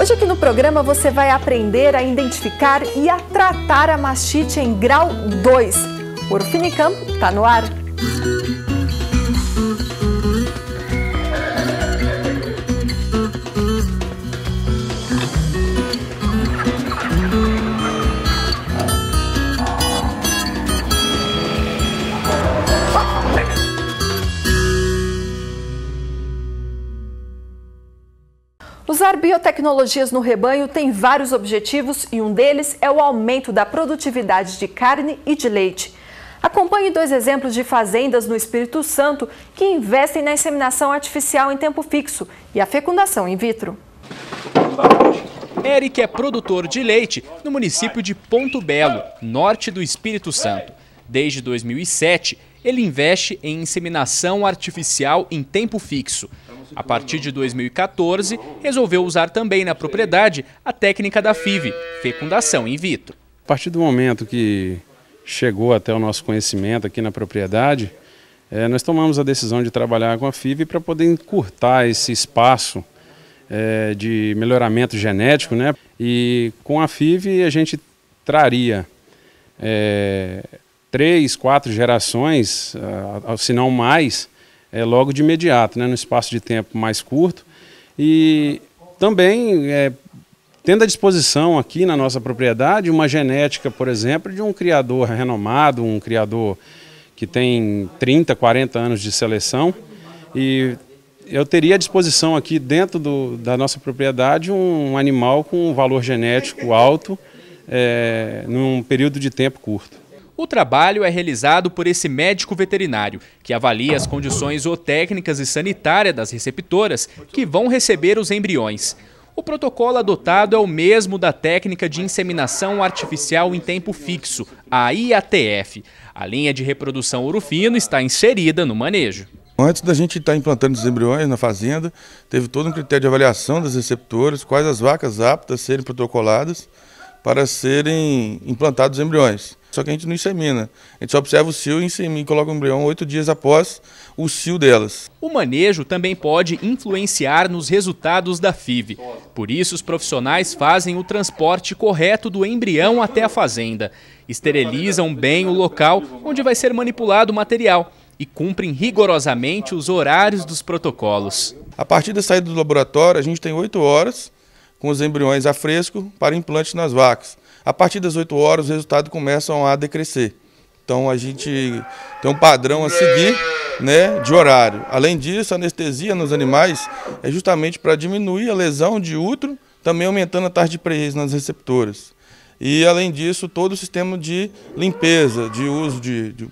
Hoje aqui no programa você vai aprender a identificar e a tratar a mastite em grau 2. O Urufinicampo está no ar. Usar biotecnologias no rebanho tem vários objetivos e um deles é o aumento da produtividade de carne e de leite. Acompanhe 2 exemplos de fazendas no Espírito Santo que investem na inseminação artificial em tempo fixo e a fecundação in vitro. Eric é produtor de leite no município de Ponto Belo, norte do Espírito Santo. Desde 2007, ele investe em inseminação artificial em tempo fixo. A partir de 2014, resolveu usar também na propriedade a técnica da FIV, fecundação in vitro. A partir do momento que chegou até o nosso conhecimento aqui na propriedade, nós tomamos a decisão de trabalhar com a FIV para poder encurtar esse espaço de melhoramento genético, né? E com a FIV a gente traria 3, 4 gerações, se não mais, logo de imediato, né, no espaço de tempo mais curto. E também tendo à disposição aqui na nossa propriedade uma genética, por exemplo, de um criador renomado, um criador que tem 30, 40 anos de seleção. E eu teria à disposição aqui dentro da nossa propriedade um animal com um valor genético alto num período de tempo curto. O trabalho é realizado por esse médico veterinário, que avalia as condições zootécnicas e sanitárias das receptoras que vão receber os embriões. O protocolo adotado é o mesmo da técnica de inseminação artificial em tempo fixo, a IATF. A linha de reprodução ouro fino está inserida no manejo. Antes da gente estar implantando os embriões na fazenda, teve todo um critério de avaliação das receptoras, quais as vacas aptas a serem protocoladas para serem implantados os embriões. Só que a gente não insemina, a gente só observa o cio e coloca o embrião 8 dias após o cio delas. O manejo também pode influenciar nos resultados da FIV. Por isso, os profissionais fazem o transporte correto do embrião até a fazenda. Esterilizam bem o local onde vai ser manipulado o material e cumprem rigorosamente os horários dos protocolos. A partir da saída do laboratório, a gente tem 8 horas com os embriões a fresco para implante nas vacas. A partir das 8 horas, os resultados começam a decrescer. Então, a gente tem um padrão a seguir, né, de horário. Além disso, a anestesia nos animais é justamente para diminuir a lesão de útero, também aumentando a taxa de preese nas receptoras. E, além disso, todo o sistema de limpeza, de uso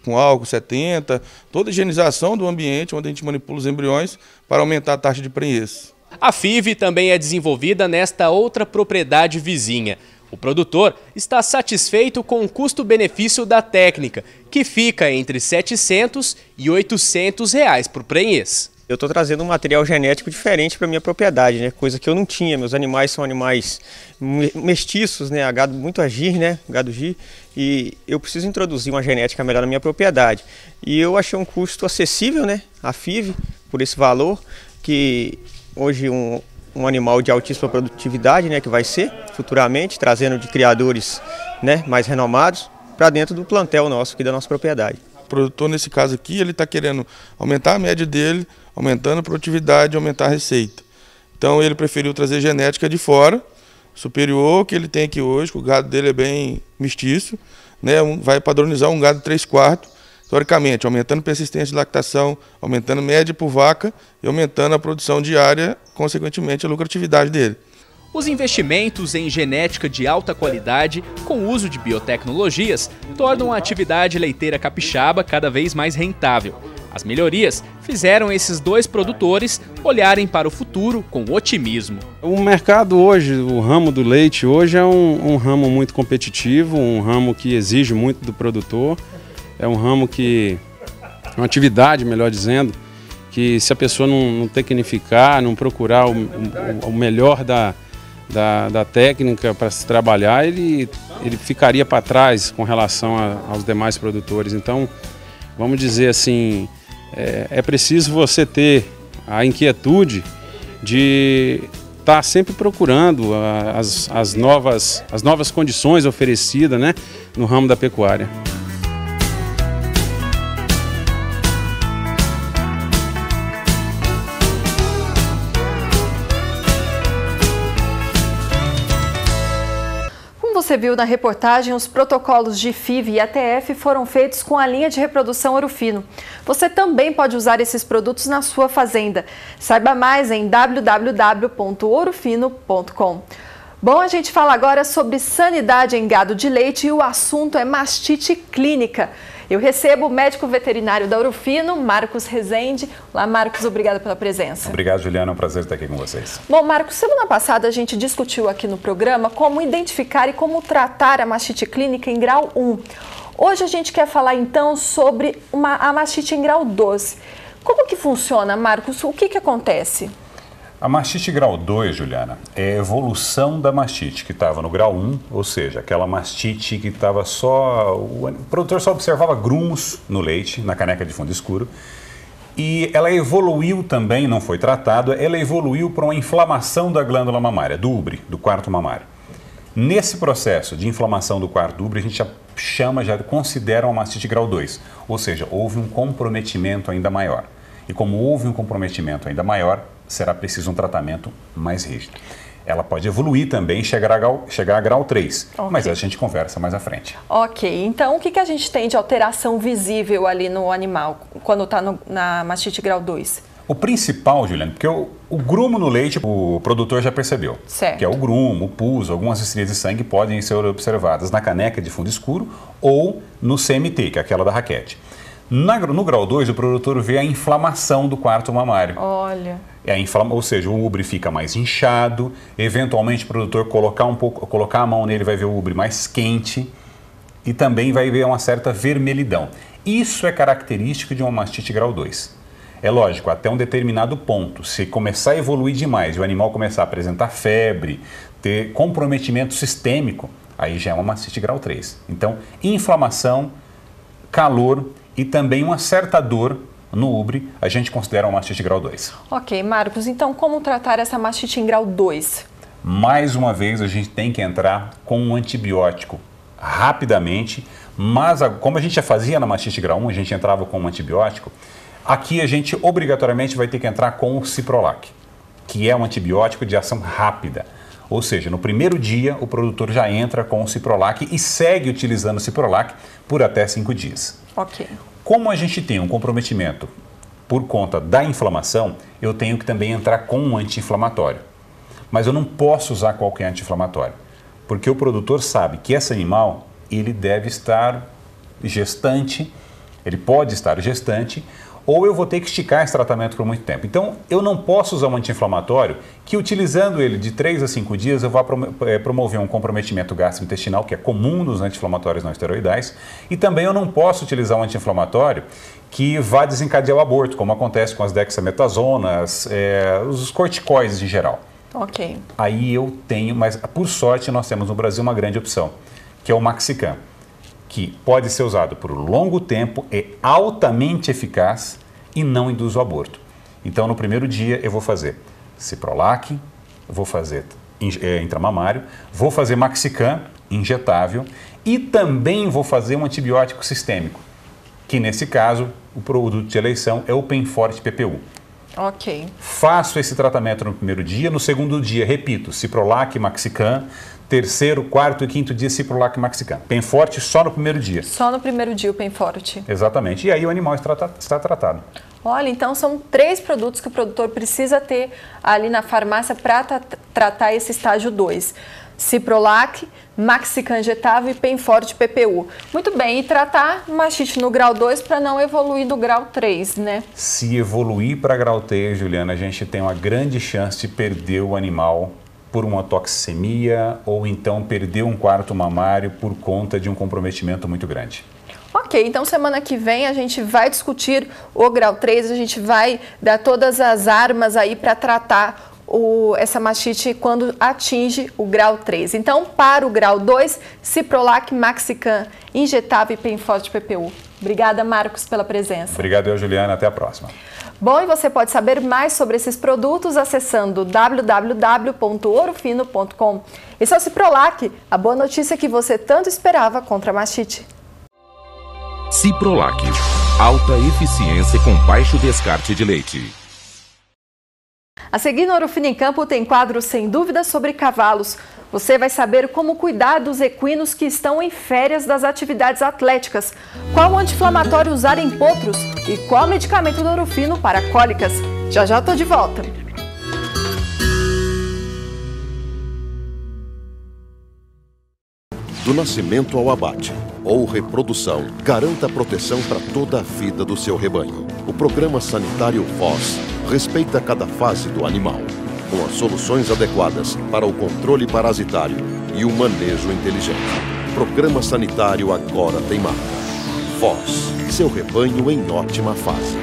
com álcool 70, toda a higienização do ambiente onde a gente manipula os embriões para aumentar a taxa de preese. A FIV também é desenvolvida nesta outra propriedade vizinha. O produtor está satisfeito com o custo-benefício da técnica, que fica entre R$ 700 e R$ 800 por prenhez. Eu estou trazendo um material genético diferente para a minha propriedade, né? Coisa que eu não tinha. Meus animais são animais mestiços, né? Gado muito agir, né? Gado gir. E eu preciso introduzir uma genética melhor na minha propriedade. E eu achei um custo acessível, né? A FIV, por esse valor, que hoje um animal de altíssima produtividade, né, que vai ser futuramente, trazendo de criadores, né, mais renomados para dentro do plantel nosso aqui da nossa propriedade. O produtor, nesse caso aqui, ele está querendo aumentar a média dele, aumentando a produtividade e aumentar a receita. Então ele preferiu trazer genética de fora, superior ao que ele tem aqui hoje, que o gado dele é bem mestiço, né, vai padronizar um gado 3/4, teoricamente, aumentando persistência de lactação, aumentando média por vaca e aumentando a produção diária, consequentemente a lucratividade dele. Os investimentos em genética de alta qualidade, com o uso de biotecnologias, tornam a atividade leiteira capixaba cada vez mais rentável. As melhorias fizeram esses 2 produtores olharem para o futuro com otimismo. O mercado hoje, o ramo do leite hoje é um ramo muito competitivo, um ramo que exige muito do produtor. É um ramo que, uma atividade, melhor dizendo, que se a pessoa não tecnificar, não procurar o melhor da técnica para se trabalhar, ele ficaria para trás com relação aos demais produtores. Então, vamos dizer assim, é preciso você ter a inquietude de está sempre procurando as novas condições oferecidas, né, no ramo da pecuária. Você viu na reportagem, os protocolos de FIV e ATF foram feitos com a linha de reprodução Ouro Fino. Você também pode usar esses produtos na sua fazenda. Saiba mais em www.ourofino.com. Bom, a gente fala agora sobre sanidade em gado de leite e o assunto é mastite clínica. Eu recebo o médico veterinário da Ouro Fino, Marcos Rezende. Olá, Marcos, obrigada pela presença. Obrigado, Juliana, é um prazer estar aqui com vocês. Bom, Marcos, semana passada a gente discutiu aqui no programa como identificar e como tratar a mastite clínica em grau 1. Hoje a gente quer falar então sobre a mastite em grau 2. Como que funciona, Marcos? O que acontece? A mastite grau 2, Juliana, é a evolução da mastite que estava no grau 1, ou seja, aquela mastite que estava só... O produtor só observava grumos no leite, na caneca de fundo escuro, e ela evoluiu também, não foi tratado, ela evoluiu para uma inflamação da glândula mamária, do úbre, do quarto mamário. Nesse processo de inflamação do quarto úbre, a gente já considera uma mastite grau 2, ou seja, houve um comprometimento ainda maior. E como houve um comprometimento ainda maior, será preciso um tratamento mais rígido. Ela pode evoluir também e chegar a grau 3, okay. Mas a gente conversa mais à frente. Ok, então o que a gente tem de alteração visível ali no animal quando está na mastite grau 2? O principal, Juliana, porque o grumo no leite o produtor já percebeu, certo. Que é o grumo, o pus, algumas estrias de sangue podem ser observadas na caneca de fundo escuro ou no CMT, que é aquela da raquete. No grau 2, o produtor vê a inflamação do quarto mamário. Olha. Ou seja, o úbre fica mais inchado, eventualmente o produtor colocar a mão nele vai ver o úbre mais quente e também vai ver uma certa vermelhidão. Isso é característico de uma mastite grau 2. É lógico, até um determinado ponto, se começar a evoluir demais e o animal começar a apresentar febre, ter comprometimento sistêmico, aí já é uma mastite grau 3. Então, inflamação, calor e também uma certa dor no úbre, a gente considera uma mastite grau 2. Ok, Marcos, então como tratar essa mastite em grau 2? Mais uma vez, a gente tem que entrar com um antibiótico rapidamente, mas como a gente já fazia na mastite grau 1, a gente entrava com um antibiótico, aqui a gente obrigatoriamente vai ter que entrar com o Ciprolac, que é um antibiótico de ação rápida. Ou seja, no primeiro dia o produtor já entra com o Ciprolac e segue utilizando o Ciprolac por até 5 dias. Ok. Como a gente tem um comprometimento por conta da inflamação, eu tenho que também entrar com um anti-inflamatório. Mas eu não posso usar qualquer anti-inflamatório, porque o produtor sabe que esse animal, ele deve estar gestante, ele pode estar gestante, ou eu vou ter que esticar esse tratamento por muito tempo. Então, eu não posso usar um anti-inflamatório que, utilizando ele de 3 a 5 dias, eu vá promover um comprometimento gastrointestinal, que é comum nos anti-inflamatórios não esteroidais, e também eu não posso utilizar um anti-inflamatório que vá desencadear o aborto, como acontece com as dexametazonas, os corticoides em geral. Ok. Aí eu tenho, mas por sorte nós temos no Brasil uma grande opção, que é o Maxicam, que pode ser usado por longo tempo, é altamente eficaz e não induz o aborto. Então, no primeiro dia, eu vou fazer Ciprolac, vou fazer intramamário, vou fazer Maxicam, injetável, e também vou fazer um antibiótico sistêmico, que nesse caso, o produto de eleição é o Penforte PPU. Ok. Faço esse tratamento no primeiro dia, no segundo dia, repito, Ciprolac, Maxicam, terceiro, quarto e quinto dia, Ciprolac e Maxicam. Penforte só no primeiro dia. Só no primeiro dia o Penforte. Exatamente. E aí o animal está tratado. Olha, então são 3 produtos que o produtor precisa ter ali na farmácia para tratar esse estágio 2. Ciprolac, Maxicam injetável e Penforte PPU. Muito bem, e tratar mastite no grau 2 para não evoluir do grau 3, né? Se evoluir para grau 3, Juliana, a gente tem uma grande chance de perder o animal por uma toxemia ou então perder um quarto mamário por conta de um comprometimento muito grande. Ok, então semana que vem a gente vai discutir o grau 3, a gente vai dar todas as armas aí para tratar essa mastite quando atinge o grau 3. Então, para o grau 2, Ciprolac, Maxicam injetável e Penforte PPU. Obrigada, Marcos, pela presença. Obrigado, Juliana. Até a próxima. Bom, e você pode saber mais sobre esses produtos acessando www.ourofino.com. Esse é o Ciprolac, a boa notícia que você tanto esperava contra a mastite. Ciprolac, alta eficiência com baixo descarte de leite. A seguir no Ouro Fino em Campo tem quadro Sem Dúvidas sobre cavalos. Você vai saber como cuidar dos equinos que estão em férias das atividades atléticas, qual anti-inflamatório usar em potros e qual medicamento do Ouro Fino para cólicas. Já já estou de volta. Do nascimento ao abate ou reprodução, garanta proteção para toda a vida do seu rebanho. O Programa Sanitário FOS respeita cada fase do animal, com as soluções adequadas para o controle parasitário e o manejo inteligente. Programa Sanitário agora tem marca. FOS, seu rebanho em ótima fase.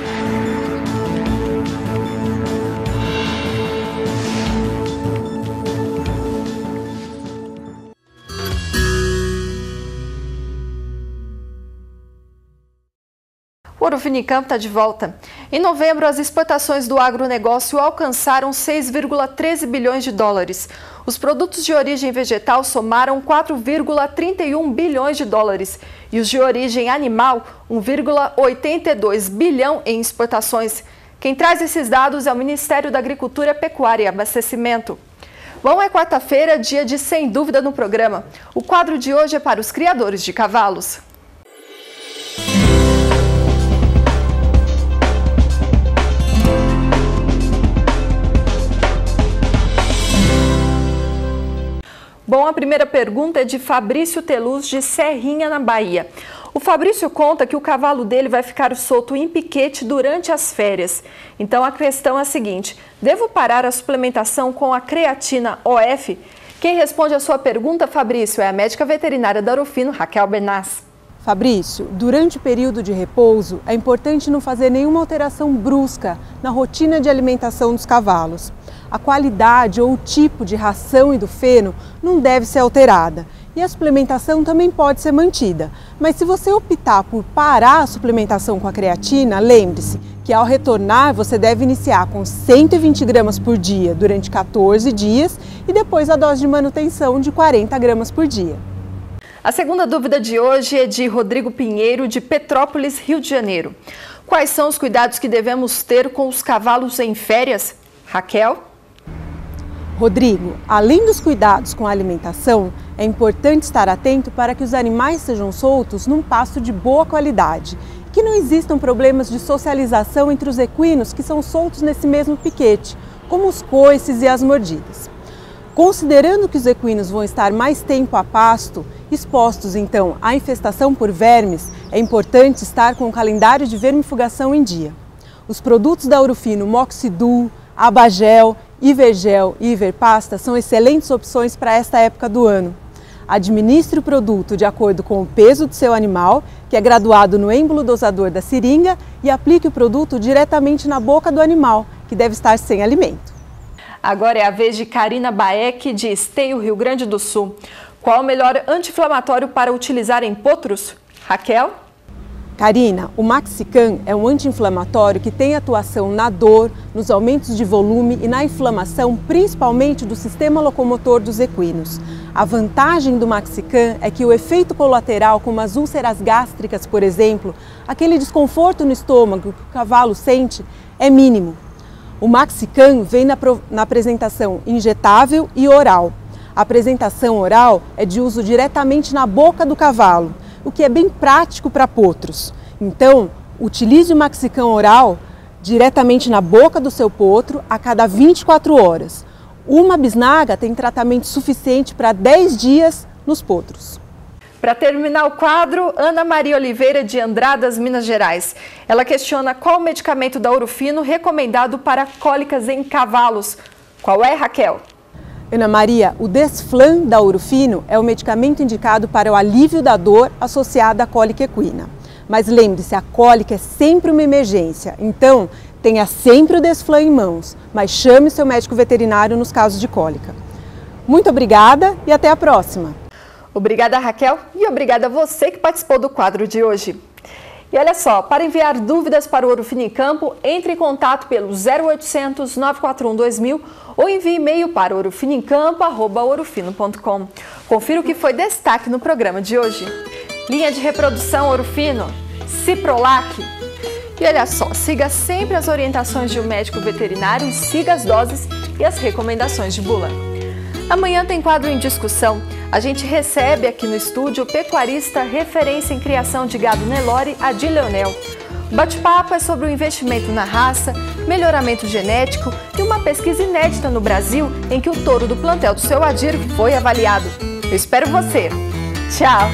O Ouro Fino em Campo está de volta. Em novembro, as exportações do agronegócio alcançaram 6,13 bilhões de dólares. Os produtos de origem vegetal somaram 4,31 bilhões de dólares e os de origem animal, 1,82 bilhão em exportações. Quem traz esses dados é o Ministério da Agricultura, Pecuária e Abastecimento. Bom, é quarta-feira, dia de Sem Dúvida no programa. O quadro de hoje é para os criadores de cavalos. Bom, a primeira pergunta é de Fabrício Teluz, de Serrinha, na Bahia. O Fabrício conta que o cavalo dele vai ficar solto em piquete durante as férias. Então a questão é a seguinte: devo parar a suplementação com a creatina OF? Quem responde a sua pergunta, Fabrício, é a médica veterinária da Ouro Fino, Raquel Bernaz. Fabrício, durante o período de repouso, é importante não fazer nenhuma alteração brusca na rotina de alimentação dos cavalos. A qualidade ou o tipo de ração e do feno não deve ser alterada e a suplementação também pode ser mantida. Mas se você optar por parar a suplementação com a creatina, lembre-se que ao retornar você deve iniciar com 120 gramas por dia durante 14 dias e depois a dose de manutenção de 40 gramas por dia. A segunda dúvida de hoje é de Rodrigo Pinheiro, de Petrópolis, Rio de Janeiro. Quais são os cuidados que devemos ter com os cavalos em férias? Raquel? Rodrigo, além dos cuidados com a alimentação, é importante estar atento para que os animais sejam soltos num pasto de boa qualidade, que não existam problemas de socialização entre os equinos que são soltos nesse mesmo piquete, como os coices e as mordidas. Considerando que os equinos vão estar mais tempo a pasto, expostos então à infestação por vermes, é importante estar com o calendário de vermifugação em dia. Os produtos da Ouro Fino Moxidul, Abagel, Ivergel e Iverpasta são excelentes opções para esta época do ano. Administre o produto de acordo com o peso do seu animal, que é graduado no êmbolo dosador da seringa, e aplique o produto diretamente na boca do animal, que deve estar sem alimento. Agora é a vez de Karina Baek, de Esteio, Rio Grande do Sul. Qual o melhor anti-inflamatório para utilizar em potros? Raquel? Karina, o Maxican é um anti-inflamatório que tem atuação na dor, nos aumentos de volume e na inflamação, principalmente do sistema locomotor dos equinos. A vantagem do Maxican é que o efeito colateral, como as úlceras gástricas, por exemplo, aquele desconforto no estômago que o cavalo sente, é mínimo. O Maxican vem na apresentação injetável e oral. A apresentação oral é de uso diretamente na boca do cavalo, o que é bem prático para potros. Então, utilize o Maxican oral diretamente na boca do seu potro a cada 24 horas. Uma bisnaga tem tratamento suficiente para 10 dias nos potros. Para terminar o quadro, Ana Maria Oliveira, de Andradas, Minas Gerais. Ela questiona qual o medicamento da Ouro Fino recomendado para cólicas em cavalos. Qual é, Raquel? Ana Maria, o Desflan da Ouro Fino é o medicamento indicado para o alívio da dor associada à cólica equina. Mas lembre-se, a cólica é sempre uma emergência, então tenha sempre o Desflan em mãos, mas chame o seu médico veterinário nos casos de cólica. Muito obrigada e até a próxima! Obrigada, Raquel, e obrigada a você que participou do quadro de hoje. E olha só, para enviar dúvidas para o Ouro Fino em Campo, entre em contato pelo 0800 941 2000 ou envie e-mail para ourofinomcampo@ourofino.com. Confira o que foi destaque no programa de hoje. Linha de reprodução Ouro Fino, Ciprolac. E olha só, siga sempre as orientações de um médico veterinário e siga as doses e as recomendações de bula. Amanhã tem quadro em discussão. A gente recebe aqui no estúdio o pecuarista referência em criação de gado Nelore, Adi Leonel. O bate-papo é sobre o investimento na raça, melhoramento genético e uma pesquisa inédita no Brasil em que o touro do plantel do seu Adir foi avaliado. Eu espero você. Tchau!